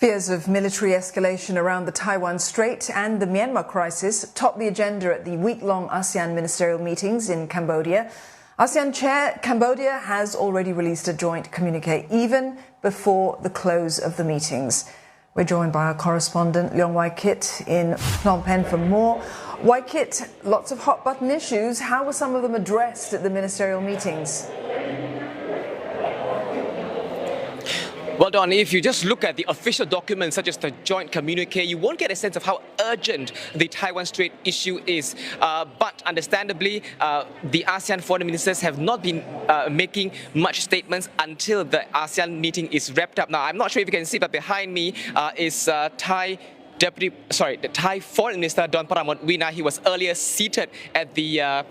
Fears of military escalation around the Taiwan Strait and the Myanmar crisis topped the agenda at the week-long ASEAN ministerial meetings in Cambodia. ASEAN Chair Cambodia has already released a joint communique even before the close of the meetings. We're joined by our correspondent Leong Wai Kit in Phnom Penh for more. Wai Kit, lots of hot-button issues. How were some of them addressed at the ministerial meetings? Well, Don, if you just look at the official documents such as the Joint Communique, you won't get a sense of how urgent the Taiwan Strait issue is. But understandably, the ASEAN foreign ministers have not been making much statements until the ASEAN meeting is wrapped up. Now, I'm not sure if you can see, but behind me is the Thai Foreign Minister Don Paramotwina. He was earlier seated at the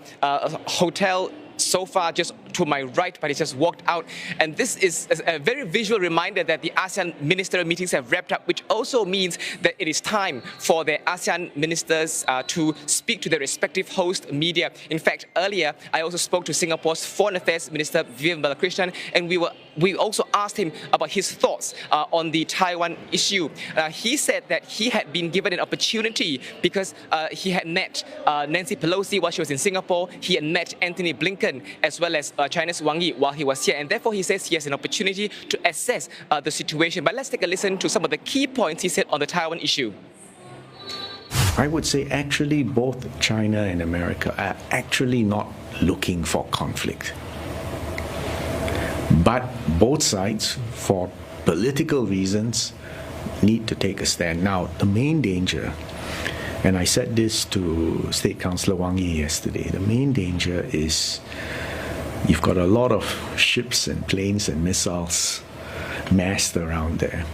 hotel sofa just to my right, but he just walked out. And this is a very visual reminder that the ASEAN ministerial meetings have wrapped up, which also means that it is time for the ASEAN ministers to speak to their respective host media. In fact, earlier, I also spoke to Singapore's Foreign Affairs Minister Vivian Balakrishnan, and we also asked him about his thoughts on the Taiwan issue. He said that he had been given an opportunity because he had met Nancy Pelosi while she was in Singapore. He had met Anthony Blinken as well as China's Wang Yi while he was here, and therefore he says he has an opportunity to assess the situation. But let's take a listen to some of the key points he said on the Taiwan issue. I would say actually both China and America are actually not looking for conflict. But both sides, for political reasons, need to take a stand. Now, the main danger, and I said this to State Councillor Wang Yi yesterday, the main danger is you've got a lot of ships and planes and missiles massed around there.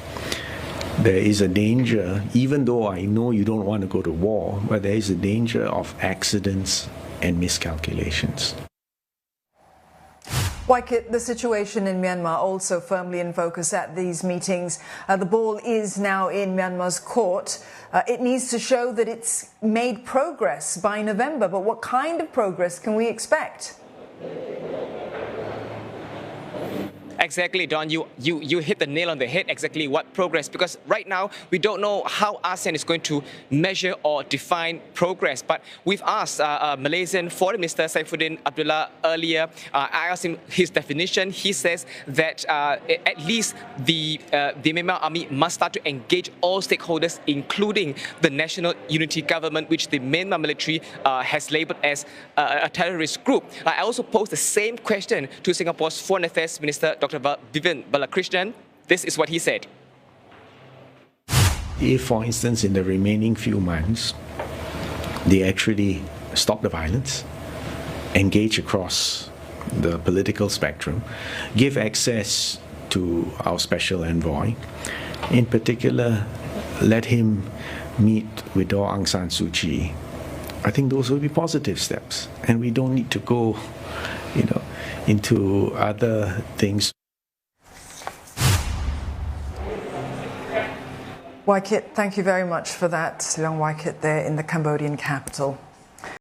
There is a danger, even though I know you don't want to go to war, but there is a danger of accidents and miscalculations. Wai Kit, the situation in Myanmar also firmly in focus at these meetings. The ball is now in Myanmar's court. It needs to show that it's made progress by November, but what kind of progress can we expect? Exactly, Don. You hit the nail on the head. Exactly what progress? Because right now we don't know how ASEAN is going to measure or define progress. But we've asked Malaysian Foreign Minister Saifuddin Abdullah earlier. I asked him his definition. He says that at least the Myanmar army must start to engage all stakeholders, including the National Unity Government, which the Myanmar military has labelled as a terrorist group. I also posed the same question to Singapore's Foreign Affairs Minister, Dr. Vivian Balakrishnan. This is what he said. If, for instance, in the remaining few months, they actually stop the violence, engage across the political spectrum, give access to our special envoy, in particular, let him meet with Aung San Suu Kyi, I think those will be positive steps. And we don't need to go, into other things. Wai Kit, thank you very much for that. Leong Wai Kit there in the Cambodian capital.